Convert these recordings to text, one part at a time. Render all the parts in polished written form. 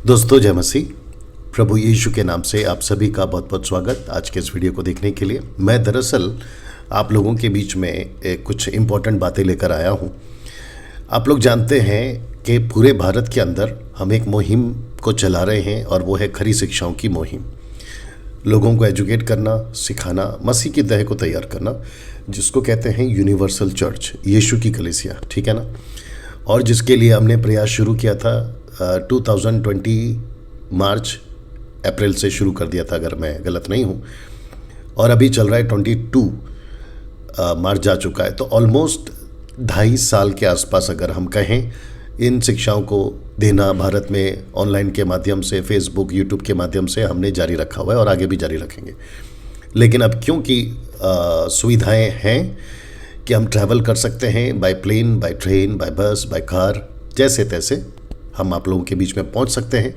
दोस्तों जय मसीह। प्रभु यीशु के नाम से आप सभी का बहुत बहुत स्वागत आज के इस वीडियो को देखने के लिए। मैं दरअसल आप लोगों के बीच में कुछ इम्पोर्टेंट बातें लेकर आया हूं। आप लोग जानते हैं कि पूरे भारत के अंदर हम एक मुहिम को चला रहे हैं और वो है खरी शिक्षाओं की मुहिम। लोगों को एजुकेट करना, सिखाना, मसीह की देह को तैयार करना, जिसको कहते हैं यूनिवर्सल चर्च, यीशु की कलीसिया, ठीक है ना। और जिसके लिए हमने प्रयास शुरू किया था 2020 मार्च अप्रैल से शुरू कर दिया था, अगर मैं गलत नहीं हूँ। और अभी चल रहा है 22 मार्च जा चुका है। तो ऑलमोस्ट 2.5 साल के आसपास अगर हम कहें इन शिक्षाओं को देना भारत में ऑनलाइन के माध्यम से, फेसबुक, यूट्यूब के माध्यम से हमने जारी रखा हुआ है और आगे भी जारी रखेंगे। लेकिन अब क्योंकि सुविधाएं हैं कि हम ट्रैवल कर सकते हैं by plane, by train, by bus, by car, जैसे तैसे हम आप लोगों के बीच में पहुंच सकते हैं।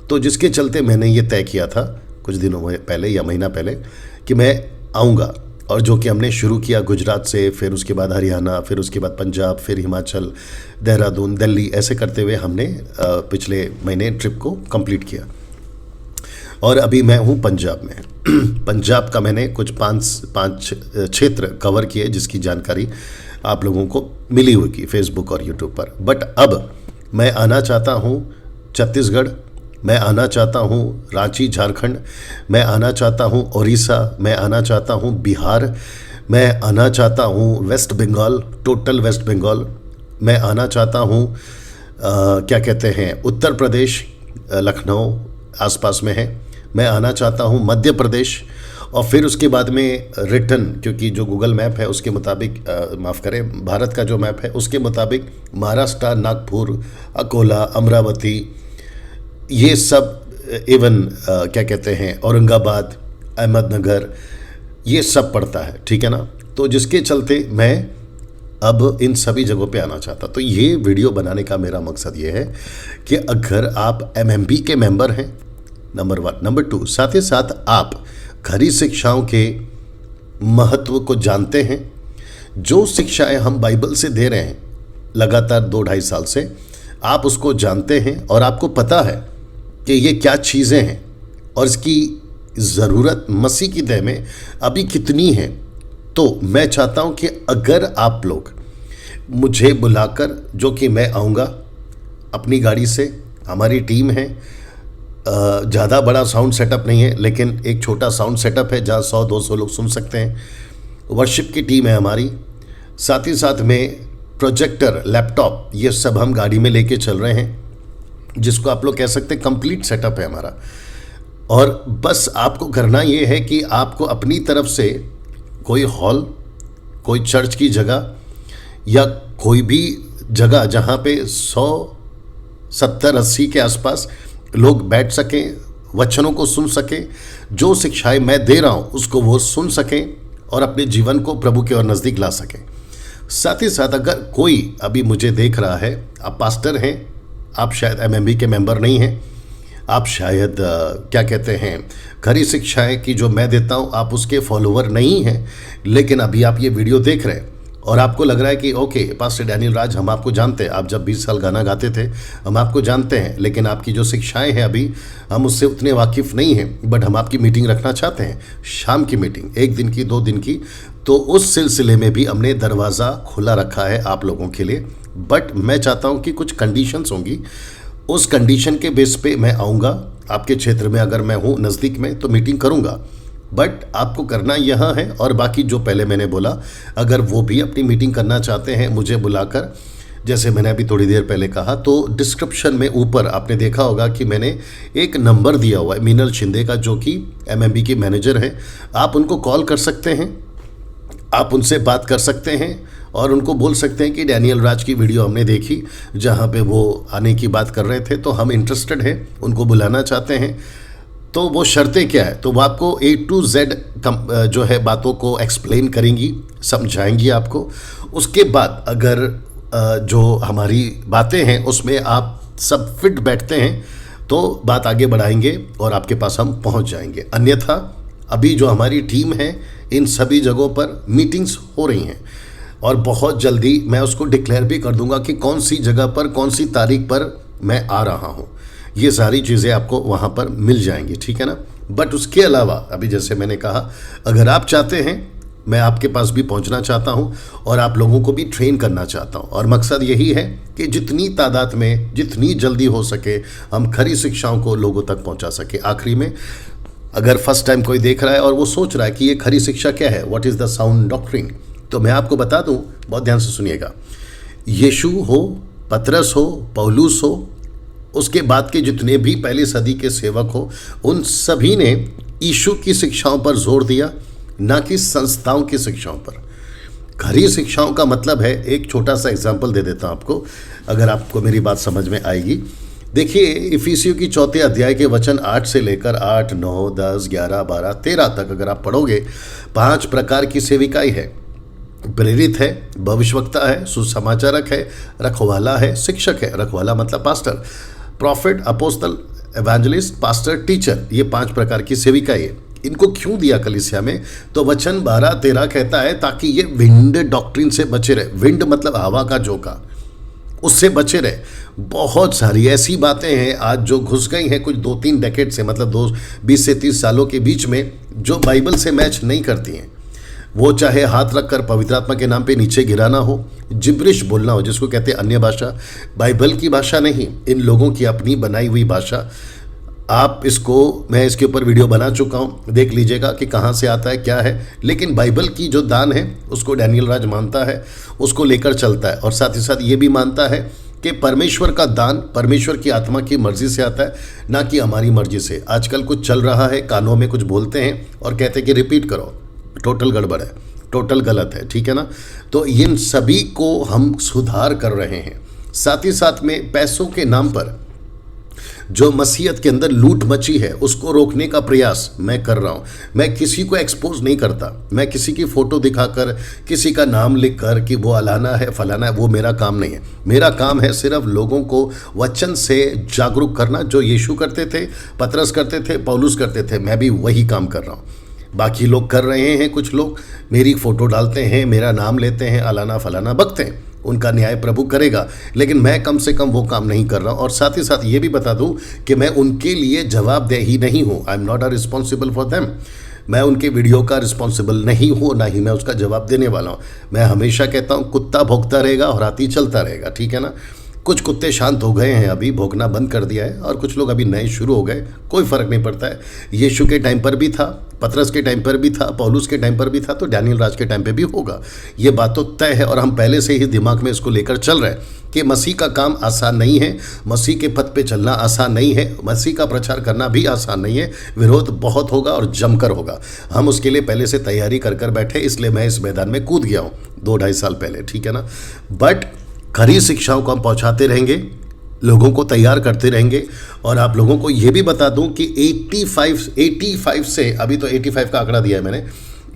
तो जिसके चलते मैंने ये तय किया था कुछ दिनों पहले या महीना पहले कि मैं आऊँगा, और जो कि हमने शुरू किया गुजरात से, फिर उसके बाद हरियाणा, फिर उसके बाद पंजाब, फिर हिमाचल, देहरादून, दिल्ली, ऐसे करते हुए हमने पिछले महीने ट्रिप को कंप्लीट किया। और अभी मैं हूँ पंजाब में। पंजाब का मैंने कुछ पाँच क्षेत्र कवर किए जिसकी जानकारी आप लोगों को मिली होगी फेसबुक और यूट्यूब पर। बट अब मैं आना चाहता हूँ छत्तीसगढ़, मैं आना चाहता हूँ रांची झारखंड, मैं आना चाहता हूँ उड़ीसा, मैं आना चाहता हूँ बिहार, मैं आना चाहता हूँ West Bengal, total West Bengal, मैं आना चाहता हूँ क्या कहते हैं उत्तर प्रदेश, लखनऊ आसपास में है, मैं आना चाहता हूँ मध्य प्रदेश। और फिर उसके बाद में रिटर्न, क्योंकि जो गूगल मैप है उसके मुताबिक माफ़ करें, भारत का जो मैप है उसके मुताबिक महाराष्ट्र, नागपुर, अकोला, अमरावती, ये सब इवन क्या कहते हैं औरंगाबाद, अहमदनगर, ये सब पड़ता है, ठीक है ना। तो जिसके चलते मैं अब इन सभी जगहों पे आना चाहता। तो ये वीडियो बनाने का मेरा मकसद ये है कि अगर आप MMB के मेंबर हैं, नंबर 1, नंबर 2, साथ ही साथ आप खरी शिक्षाओं के महत्व को जानते हैं। जो शिक्षाएं हम बाइबल से दे रहे हैं लगातार 2-2.5 साल से, आप उसको जानते हैं और आपको पता है कि ये क्या चीज़ें हैं और इसकी ज़रूरत मसीह की देह में अभी कितनी है। तो मैं चाहता हूं कि अगर आप लोग मुझे बुलाकर, जो कि मैं आऊँगा अपनी गाड़ी से, हमारी टीम है, ज़्यादा बड़ा साउंड सेटअप नहीं है लेकिन एक छोटा साउंड सेटअप है जहाँ 100-200 लोग सुन सकते हैं। वर्शिप की टीम है हमारी, साथ ही साथ में प्रोजेक्टर, लैपटॉप, ये सब हम गाड़ी में लेके चल रहे हैं, जिसको आप लोग कह सकते हैं कंप्लीट सेटअप है हमारा। और बस आपको करना ये है कि आपको अपनी तरफ से कोई हॉल, कोई चर्च की जगह या कोई भी जगह जहाँ पे 100, 70, 80 के आसपास लोग बैठ सकें, वचनों को सुन सकें, जो शिक्षाएं मैं दे रहा हूं उसको वो सुन सकें और अपने जीवन को प्रभु के और नज़दीक ला सकें। साथ ही साथ अगर कोई अभी मुझे देख रहा है, आप पास्टर हैं, आप शायद MMB के मेंबर नहीं हैं, आप शायद क्या कहते हैं खरी शिक्षाएं की जो मैं देता हूं आप उसके फॉलोवर नहीं हैं, लेकिन अभी आप ये वीडियो देख रहे हैं और आपको लग रहा है कि ओके पास्टर डैनियल राज, हम आपको जानते हैं, आप जब 20 साल गाना गाते थे हम आपको जानते हैं, लेकिन आपकी जो शिक्षाएं हैं अभी हम उससे उतने वाकिफ़ नहीं हैं। बट हम आपकी मीटिंग रखना चाहते हैं, शाम की मीटिंग, 1 दिन की, 2 दिन की। तो उस सिलसिले में भी हमने दरवाज़ा खुला रखा है आप लोगों के लिए। बट मैं चाहता हूँ कि कुछ कंडीशंस होंगी, उस कंडीशन के बेस पे मैं आऊँगा आपके क्षेत्र में, अगर मैं हूँ नज़दीक में तो मीटिंग करूँगा। बट आपको करना यह है, और बाकी जो पहले मैंने बोला, अगर वो भी अपनी मीटिंग करना चाहते हैं मुझे बुलाकर, जैसे मैंने अभी थोड़ी देर पहले कहा, तो डिस्क्रिप्शन में ऊपर आपने देखा होगा कि मैंने एक नंबर दिया हुआ है मीनल शिंदे का, जो कि MMB की मैनेजर है। आप उनको कॉल कर सकते हैं, आप उनसे बात कर सकते हैं और उनको बोल सकते हैं कि डैनियल राज की वीडियो हमने देखी जहाँ पे वो आने की बात कर रहे थे, तो हम इंटरेस्टेड हैं, उनको बुलाना चाहते हैं। तो वो शर्तें क्या है, तो वो आपको A to Z जो है बातों को एक्सप्लेन करेंगी, समझाएंगी आपको। उसके बाद अगर जो हमारी बातें हैं उसमें आप सब फिट बैठते हैं तो बात आगे बढ़ाएंगे और आपके पास हम पहुंच जाएंगे। अन्यथा अभी जो हमारी टीम है इन सभी जगहों पर मीटिंग्स हो रही हैं और बहुत जल्दी मैं उसको डिक्लेयर भी कर दूंगा कि कौन सी जगह पर, कौन सी तारीख पर मैं आ रहा हूं। ये सारी चीज़ें आपको वहाँ पर मिल जाएंगी, ठीक है ना। बट उसके अलावा अभी जैसे मैंने कहा, अगर आप चाहते हैं, मैं आपके पास भी पहुंचना चाहता हूं और आप लोगों को भी ट्रेन करना चाहता हूं, और मकसद यही है कि जितनी तादाद में, जितनी जल्दी हो सके, हम खरी शिक्षाओं को लोगों तक पहुंचा सके। आखिरी में, अगर फर्स्ट टाइम कोई देख रहा है और वो सोच रहा है कि ये खरी शिक्षा क्या है, what is the sound doctrine, तो मैं आपको बता दूं, बहुत ध्यान से सुनिएगा। यीशु हो, पतरस हो, पौलुस हो, उसके बाद के जितने भी पहली सदी के सेवक हो, उन सभी ने यीशु की शिक्षाओं पर जोर दिया, ना कि संस्थाओं की शिक्षाओं पर। खरी शिक्षाओं का मतलब है, एक छोटा सा एग्जाम्पल दे देता हूँ आपको, अगर आपको मेरी बात समझ में आएगी। देखिए, इफिसियों की 4 अध्याय के वचन 8 से लेकर 8, 9, 10, 11, 12, 13 तक अगर आप पढ़ोगे, 5 प्रकार की सेविकाई है। प्रेरित है, भविष्यवक्ता है, सुसमाचारक है, रखवाला है, शिक्षक है। रखवाला मतलब pastor, prophet, apostle, evangelist, pastor, teacher. ये 5 प्रकार की सेविकाई है। इनको क्यों दिया कलीसिया में? तो वचन 12-13 कहता है ताकि ये विंड डॉक्ट्रिन से बचे रहे। विंड मतलब हवा का झोंका, उससे बचे रहे। बहुत सारी ऐसी बातें हैं आज जो घुस गई हैं कुछ 2-3 डेकेड से, मतलब 20 से 30 सालों के बीच में, जो बाइबल से मैच नहीं करती हैं। वो चाहे हाथ रखकर पवित्र आत्मा के नाम पे नीचे गिराना हो, जिब्रिश बोलना हो, जिसको कहते हैं अन्य भाषा, बाइबल की भाषा नहीं, इन लोगों की अपनी बनाई हुई भाषा। आप इसको, मैं इसके ऊपर वीडियो बना चुका हूँ, देख लीजिएगा कि कहाँ से आता है, क्या है। लेकिन बाइबल की जो दान है उसको डैनियल राज मानता है, उसको लेकर चलता है, और साथ ही साथ ये भी मानता है कि परमेश्वर का दान परमेश्वर की आत्मा की मर्जी से आता है, ना कि हमारी मर्जी से। आजकल कुछ चल रहा है, कानों में कुछ बोलते हैं और कहते हैं कि रिपीट करो, टोटल गड़बड़ है, टोटल गलत है, ठीक है ना। तो इन सभी को हम सुधार कर रहे हैं। साथ ही साथ में पैसों के नाम पर जो मसीहत के अंदर लूट मची है, उसको रोकने का प्रयास मैं कर रहा हूँ। मैं किसी को एक्सपोज नहीं करता, मैं किसी की फ़ोटो दिखाकर, किसी का नाम लिखकर कि वो अलाना है, फलाना है, वो मेरा काम नहीं है। मेरा काम है सिर्फ लोगों को वचन से जागरूक करना, जो यीशु करते थे, पतरस करते थे, पौलुस करते थे, मैं भी वही काम कर रहा हूँ। बाकी लोग कर रहे हैं, कुछ लोग मेरी फ़ोटो डालते हैं, मेरा नाम लेते हैं, अलाना फलाना बकते हैं, उनका न्याय प्रभु करेगा, लेकिन मैं कम से कम वो काम नहीं कर रहा हूँ। और साथ ही साथ ये भी बता दूँ कि मैं उनके लिए जवाबदेह ही नहीं हूँ। I am not a responsible for them. मैं उनके वीडियो का रिस्पॉन्सिबल नहीं हूँ, ना ही मैं उसका जवाब देने वाला हूँ। मैं हमेशा कहता हूँ, कुत्ता भौंकता रहेगा और हाथी चलता रहेगा, ठीक है ना। कुछ कुत्ते शांत हो गए हैं, अभी भौंकना बंद कर दिया है, और कुछ लोग अभी नए शुरू हो गए, कोई फ़र्क नहीं पड़ता है। यीशु के टाइम पर भी था, पतरस के टाइम पर भी था, पौलुस के टाइम पर भी था, तो डैनियल राज के टाइम पे भी होगा। ये बात तो तय है, और हम पहले से ही दिमाग में इसको लेकर चल रहे हैं कि मसीह का काम आसान नहीं है, मसीह के पथ पे चलना आसान नहीं है, मसीह का प्रचार करना भी आसान नहीं है। विरोध बहुत होगा और जमकर होगा। हम उसके लिए पहले से तैयारी कर कर बैठे, इसलिए मैं इस मैदान में कूद गया हूँ 2-2.5 साल पहले, ठीक है ना। बट खरी शिक्षाओं को हम पहुँचाते रहेंगे, लोगों को तैयार करते रहेंगे। और आप लोगों को ये भी बता दूं कि 85 से, अभी तो 85 का आंकड़ा दिया है मैंने,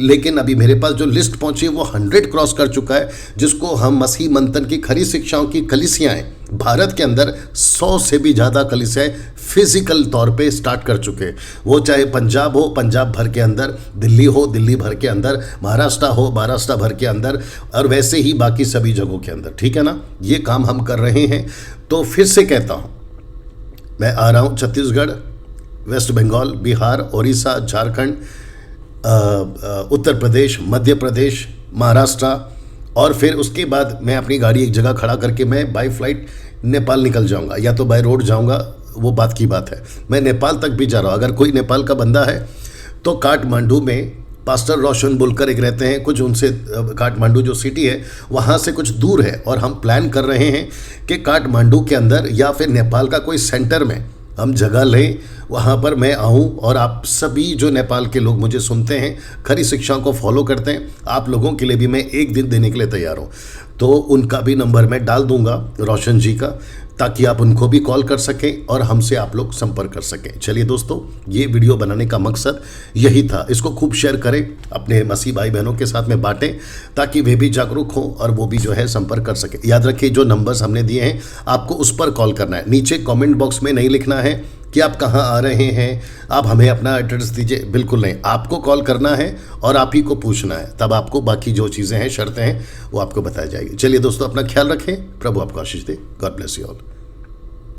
लेकिन अभी मेरे पास जो लिस्ट पहुंची है वो 100 क्रॉस कर चुका है, जिसको हम मसीह मंथन की खरी शिक्षाओं की कलीसियाएं, भारत के अंदर 100 से भी ज़्यादा कलीसियाएं फिजिकल तौर पे स्टार्ट कर चुके हैं। वो चाहे पंजाब हो, पंजाब भर के अंदर, दिल्ली हो, दिल्ली भर के अंदर, महाराष्ट्र हो, महाराष्ट्र भर के अंदर, और वैसे ही बाकी सभी जगहों के अंदर, ठीक है ना। ये काम हम कर रहे हैं। तो फिर से कहता हूँ, मैं आ रहा हूँ छत्तीसगढ़, वेस्ट बंगाल, बिहार, उड़ीसा, झारखंड, उत्तर प्रदेश, मध्य प्रदेश, महाराष्ट्र, और फिर उसके बाद मैं अपनी गाड़ी एक जगह खड़ा करके मैं बाय फ्लाइट नेपाल निकल जाऊंगा, या तो बाय रोड जाऊंगा, वो बात की बात है। मैं नेपाल तक भी जा रहा हूँ। अगर कोई नेपाल का बंदा है तो काठमांडू में पास्टर रोशन बोलकर एक रहते हैं, कुछ उनसे, काठमांडू जो सिटी है वहाँ से कुछ दूर है, और हम प्लान कर रहे हैं कि काठमांडू के अंदर या फिर नेपाल का कोई सेंटर में हम जगह लें, वहाँ पर मैं आऊँ, और आप सभी जो नेपाल के लोग मुझे सुनते हैं, खरी शिक्षाओं को फॉलो करते हैं, आप लोगों के लिए भी मैं एक दिन देने के लिए तैयार हूँ। तो उनका भी नंबर मैं डाल दूंगा, रोशन जी का, ताकि आप उनको भी कॉल कर सकें और हमसे आप लोग संपर्क कर सकें। चलिए दोस्तों, ये वीडियो बनाने का मकसद यही था। इसको खूब शेयर करें, अपने मसीह भाई बहनों के साथ में बांटें, ताकि वे भी जागरूक हों और वो भी जो है संपर्क कर सकें। याद रखिए, जो नंबर्स हमने दिए हैं आपको उस पर कॉल करना है। नीचे कमेंट बॉक्स में नहीं लिखना है कि आप कहाँ आ रहे हैं, आप हमें अपना एड्रेस दीजिए, बिल्कुल नहीं। आपको कॉल करना है और आप ही को पूछना है, तब आपको बाकी जो चीज़ें हैं, शर्तें हैं, वो आपको बताई जाएगी। चलिए दोस्तों, अपना ख्याल रखें, प्रभु आपको आशीष दे। God bless you all.